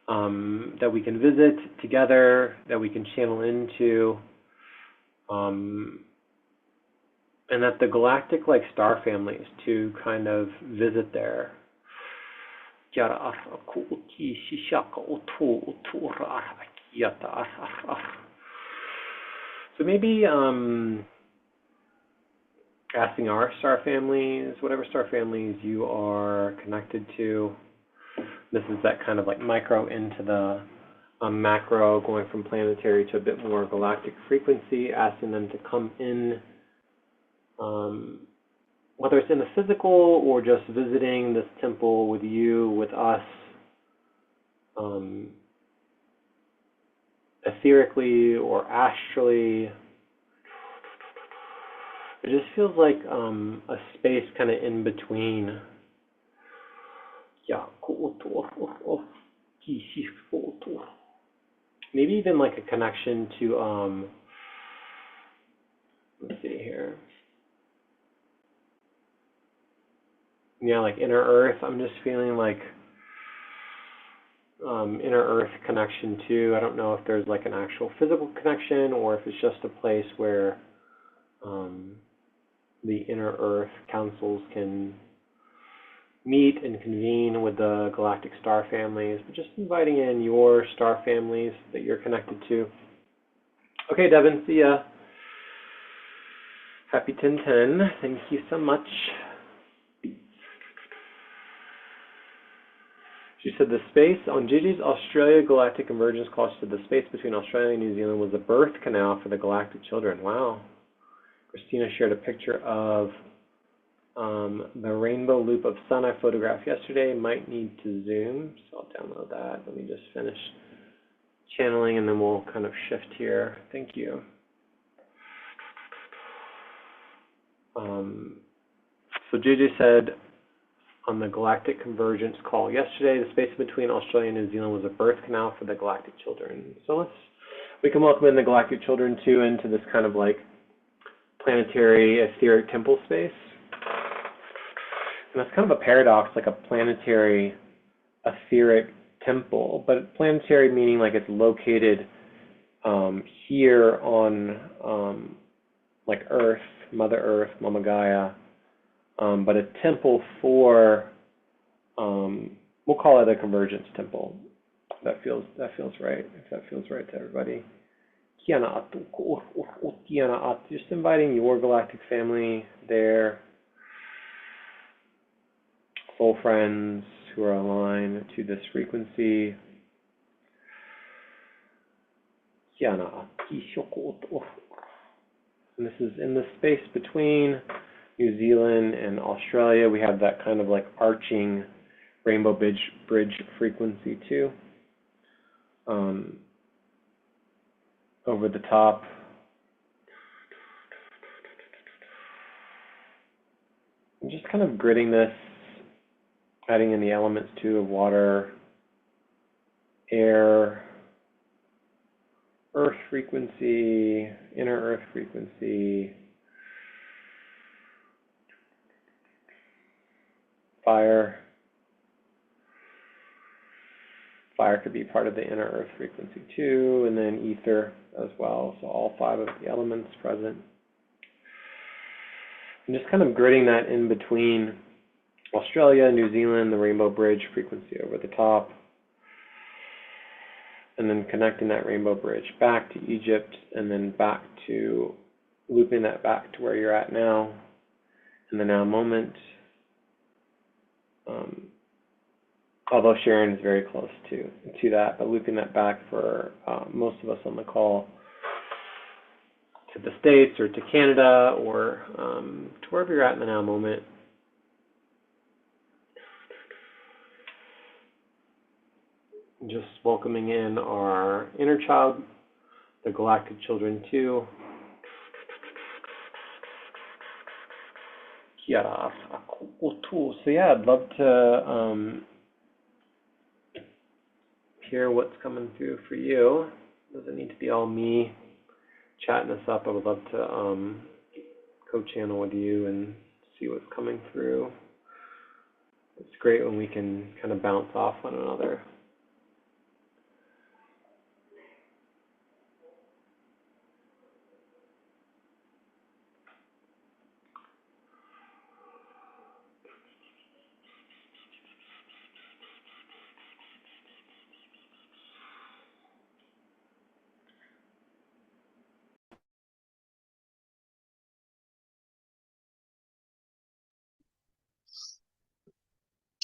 that we can visit together, that we can channel into, and that the galactic like star families to kind of visit there. So maybe asking our star families, whatever star families you are connected to. This is that kind of like micro into the macro, going from planetary to a bit more galactic frequency, asking them to come in, whether it's in the physical or just visiting this temple with you, with us, etherically or astrally. It just feels like a space kind of in between. Maybe even like a connection to, let's see here. Yeah, like inner earth. I'm just feeling like inner earth connection too. I don't know if there's like an actual physical connection or if it's just a place where the inner earth councils can meet and convene with the galactic star families, but just inviting in your star families that you're connected to. Okay, Devin, see ya. Happy 1010. Thank you so much. She said the space on Gigi's Australia Galactic Convergence call, she said the space between Australia and New Zealand was the birth canal for the galactic children. Wow. Christina shared a picture of the rainbow loop of sun I photographed yesterday. Might need to zoom, so I'll download that. Let me just finish channeling and then we'll kind of shift here. Thank you. So Gigi said on the Galactic Convergence call yesterday, the space between Australia and New Zealand was a birth canal for the galactic children. So we can welcome in the galactic children too into this kind of like planetary etheric temple space. And that's kind of a paradox, like a planetary etheric temple, but planetary meaning like it's located here on like Earth, Mother Earth, Mama Gaia, but a temple for, we'll call it a convergence temple. That feels right, if that feels right to everybody. Just inviting your galactic family there, soul friends who are aligned to this frequency. And this is in the space between New Zealand and Australia. We have that kind of like arching rainbow bridge frequency too. Over the top. I'm just kind of gridding this, adding in the elements too of water, air, earth frequency, inner earth frequency, fire. Fire could be part of the inner earth frequency too, and then ether as well. So all 5 of the elements present. I'm just kind of gridding that in between Australia, New Zealand, the rainbow bridge frequency over the top, and then connecting that rainbow bridge back to Egypt, and then back to, looping that back to where you're at now, in the now moment. Although Sharon is very close to that, but looping that back for most of us on the call to the States or to Canada or to wherever you're at in the now moment. Just welcoming in our inner child, the galactic children too. So yeah, I'd love to hear what's coming through for you. Doesn't need to be all me chatting this up. I would love to co-channel with you and see what's coming through. It's great when we can kind of bounce off one another.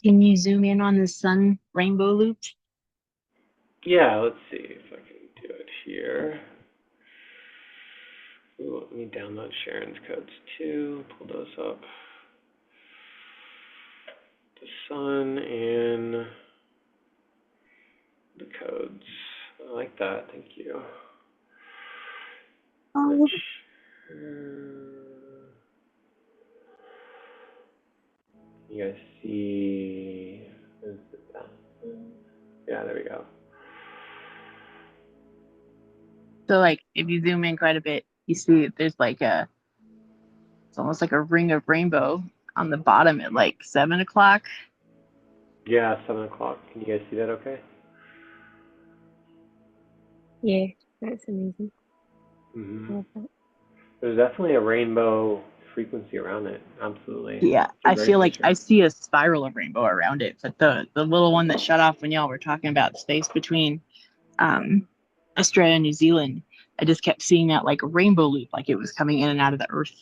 Can you zoom in on the sun rainbow loop? Yeah, let's see if I can do it here. Ooh, let me download Sharon's codes too, pull those up. The sun and the codes. I like that, thank you. Oh. You guys see, is it that? Yeah, there we go. So like if you zoom in quite a bit, you see there's like it's almost like a ring of rainbow on the bottom at like 7 o'clock. Yeah, 7 o'clock. Can you guys see that okay? Yeah, that's amazing. Mm-hmm. Love that. There's definitely a rainbow frequency around it. Absolutely. Yeah, I feel like picture. I see a spiral of rainbow around it, but the little one that shut off when y'all were talking about space between Australia and New Zealand, I just kept seeing that like rainbow loop, like it was coming in and out of the earth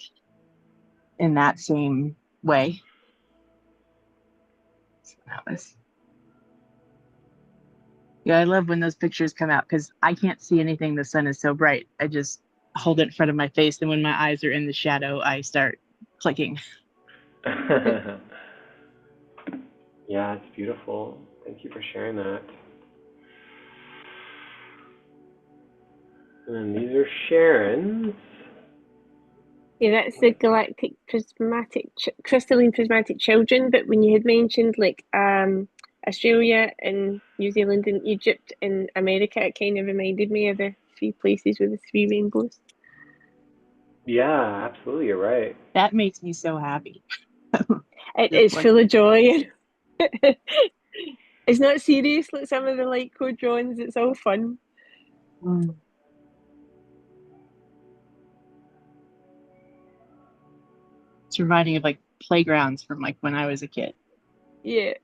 in that same way. So that was, yeah, I love when those pictures come out because I can't see anything. The sun is so bright. I just hold it in front of my face, and when my eyes are in the shadow, I start clicking. Yeah, it's beautiful. Thank you for sharing that. And then these are Sharon's. Yeah, that's the galactic crystalline prismatic children. But when you had mentioned like Australia and New Zealand and Egypt and America, it kind of reminded me of the 3 places with the 3 rainbows. Yeah, absolutely, you're right. That makes me so happy. It's full of joy. It's not serious like some of the light code drawings. It's all fun. It's reminding of like playgrounds from like when I was a kid. Yeah.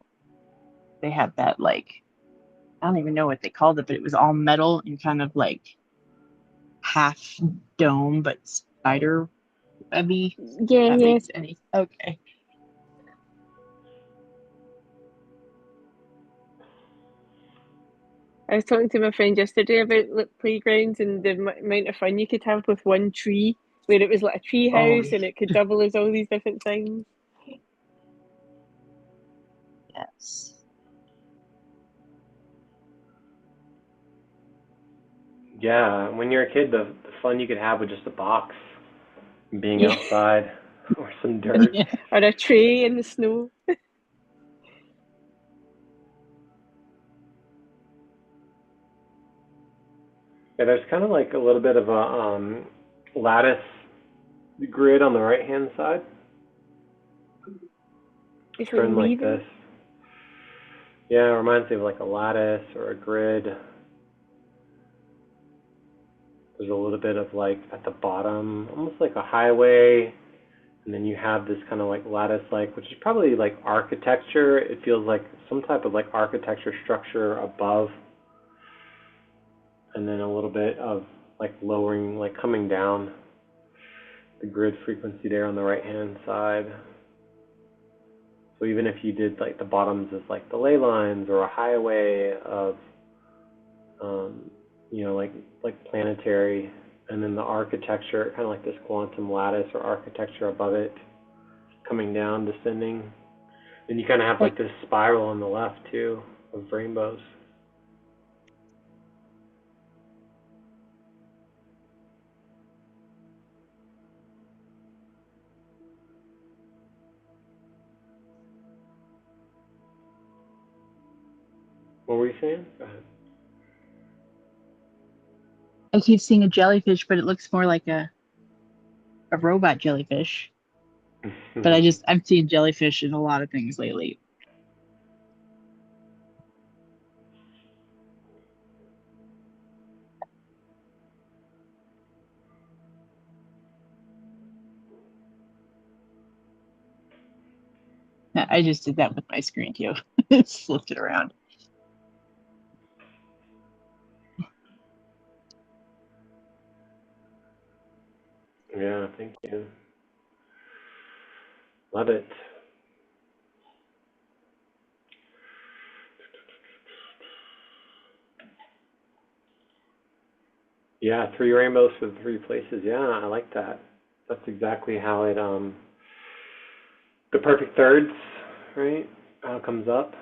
They had that like, I don't even know what they called it, but it was all metal and kind of like half dome but spider webby. Yeah, That yeah. makes any okay. I was talking to my friend yesterday about like, playgrounds and the amount of fun you could have with one tree, where it was like a tree house and it could double as all these different things. Yes. Yeah, when you're a kid, the fun you could have with just a box, being Yeah. outside, or some dirt. Yeah. Or a tray in the snow. Yeah, there's kind of like a little bit of a lattice grid on the right-hand side. It's like Turn like weaving. this. Yeah, it reminds me of like a lattice or a grid. There's a little bit of like at the bottom, almost like a highway, and then you have this kind of like lattice-like, which is probably like architecture. It feels like some type of like architecture structure above, and then a little bit of like lowering, like coming down the grid frequency there on the right-hand side. So even if you did like the bottoms as like the ley lines or a highway of, you know, like planetary, and then the architecture, kind of like this quantum lattice or architecture above it, coming down, descending. Then you kind of have like this spiral on the left too of rainbows. What were you saying? Go ahead. I keep seeing a jellyfish, but it looks more like a robot jellyfish. But I've seen jellyfish in a lot of things lately. I just did that with my screen too. Just flipped it around. Yeah, thank you. Love it. Yeah, 3 rainbows for the 3 places. Yeah, I like that. That's exactly how it, the perfect thirds, right? How it comes up.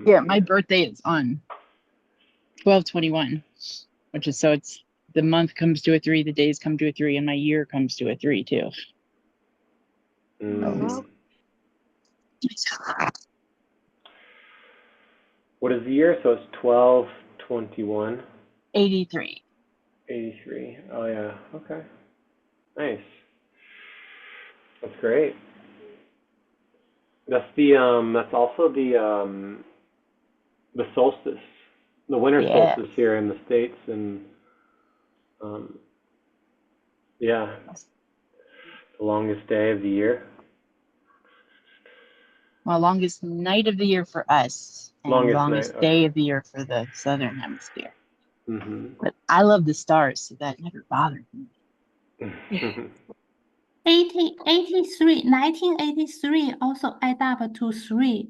Yeah, my birthday is on 12/21, which is so it's the month comes to a 3, the days come to a 3, and my year comes to a 3 too. wow. What is the year? So it's 12/21. 83. 83. Oh yeah. Okay. Nice. That's great. That's that's also the solstice, the winter Yeah. solstice here in the States, and yeah, the longest day of the year. Well, longest night of the year for us, and longest Night. day Okay. of the year for the southern hemisphere. Mhm. But I love the stars, so that never bothered me. 1983 also add up to 3.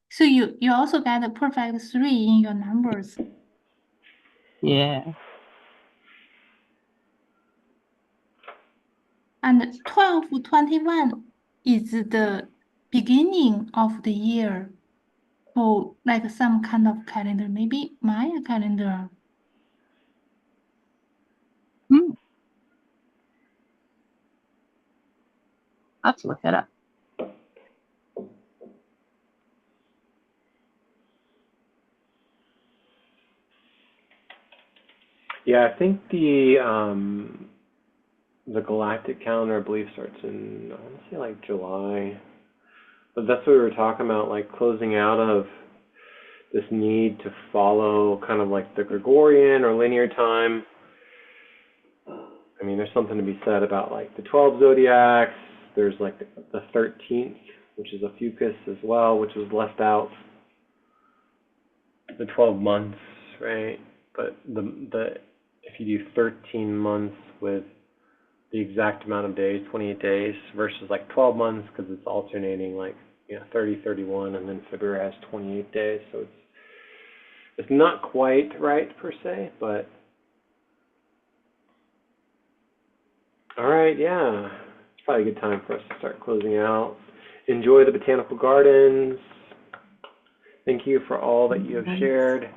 So you also get a perfect 3 in your numbers. Yeah. And 12/21 is the beginning of the year for like some kind of calendar, maybe Maya calendar. I'll have to look that up. Yeah, I think the galactic calendar, I believe, starts in, I want to say like July. But that's what we were talking about, like closing out of this need to follow kind of like the Gregorian or linear time. I mean, there's something to be said about like the 12 zodiacs. There's like the 13th, which is a fucus as well, which was left out. The 12 months, right? But the if you do 13 months with the exact amount of days, 28 days, versus like 12 months, because it's alternating like 30, 31, and then February has 28 days, so it's not quite right per se, but all right, yeah, it's probably a good time for us to start closing out. Enjoy the botanical gardens. Thank you for all that you have Nice. shared.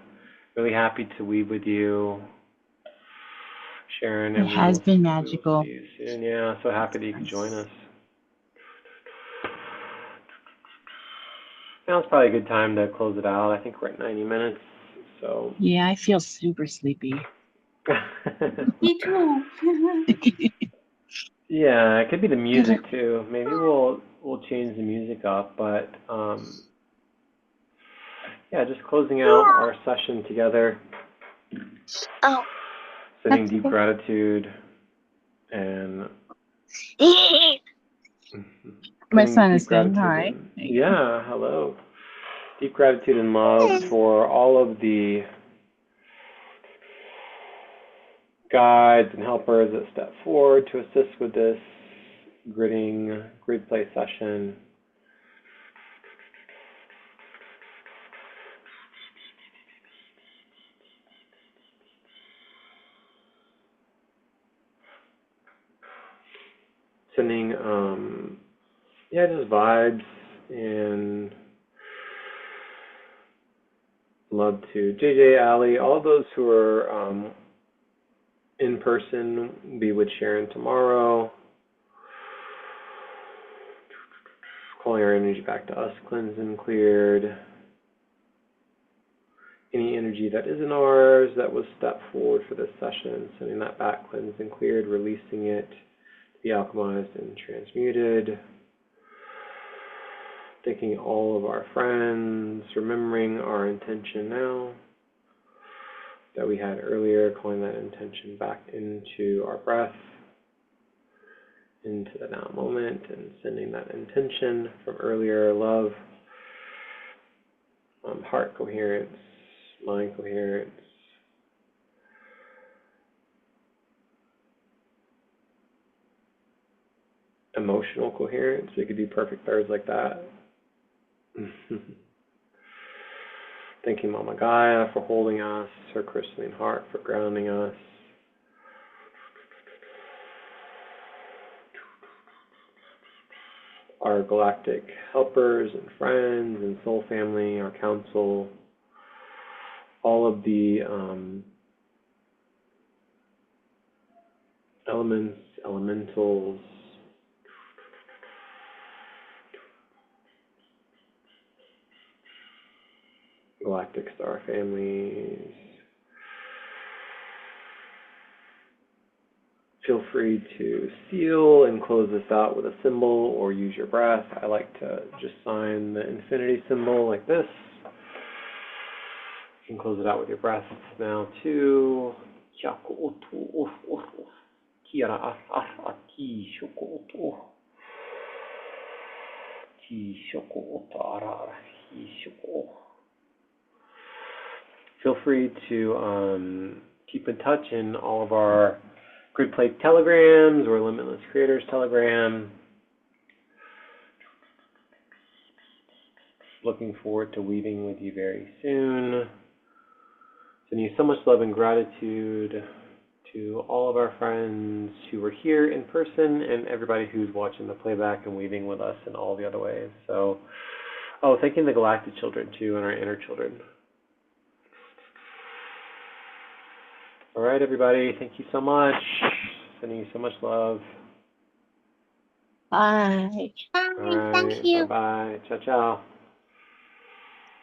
Really happy to weave with you, Sharon. It And has been we will magical. see you soon. Yeah, so happy that you could join us. Now it's probably a good time to close it out. I think we're at 90 minutes. So. Yeah, I feel super sleepy. Me too. Yeah, it could be the music too. Maybe we'll change the music up, but yeah, just closing out our session together, Oh. sending deep gratitude and My sending son deep is saying gratitude hi. and, yeah, hello. Deep gratitude and love for all of the guides and helpers that step forward to assist with this grid play session. Sending just vibes and love to JJ, Ali, all those who are in person, be with Sharon tomorrow. Calling our energy back to us, cleansed and cleared. Any energy that isn't ours that was stepped forward for this session, sending that back, cleansed and cleared, releasing it to be alchemized and transmuted. Thanking all of our friends, remembering our intention now that we had earlier, calling that intention back into our breath, into the now moment, and sending that intention from earlier, love, heart coherence, mind coherence, emotional coherence. We could do perfect thirds like that. Thanking Mama Gaia for holding us, her crystalline heart for grounding us. Our galactic helpers and friends and soul family, our council, all of the elements, elementals, galactic star families. Feel free to seal and close this out with a symbol or use your breath. I like to just sign the infinity symbol like this. You can close it out with your breath now too. Feel free to keep in touch in all of our Grid Play telegrams or Limitless Creators telegram. Looking forward to weaving with you very soon. Sending you so much love and gratitude to all of our friends who were here in person and everybody who's watching the playback and weaving with us in all the other ways. So, thanking the Galactic children too and our inner children. All right, everybody. Thank you so much. Sending you so much love. Bye. Bye. All Thank right. you. Bye-bye. Ciao, ciao.